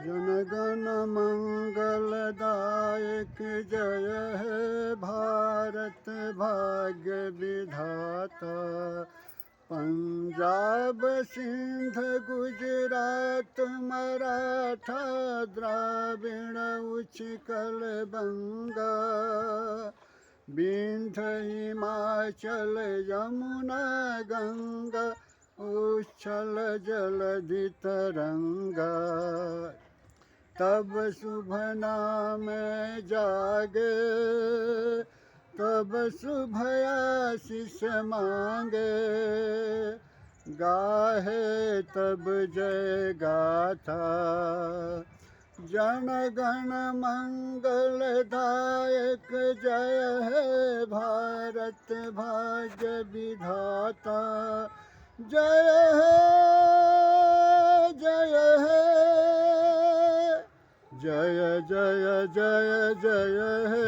जनगण मंगलदायक जय है भारत भाग्य विधाता। पंजाब सिंध गुजरात मराठा द्राविण उच्छल बंगा। विंध्य हिमाचल यमुना गंगा उच्छल जलधि तरंगा। तब शुभ नाम जागे तब शुभ आशीष मांगे। गाहे तब जय गाथा जन गण मंगलदायक जय है भारत भाग्य विधाता। जय है जय है जय जय जय जय है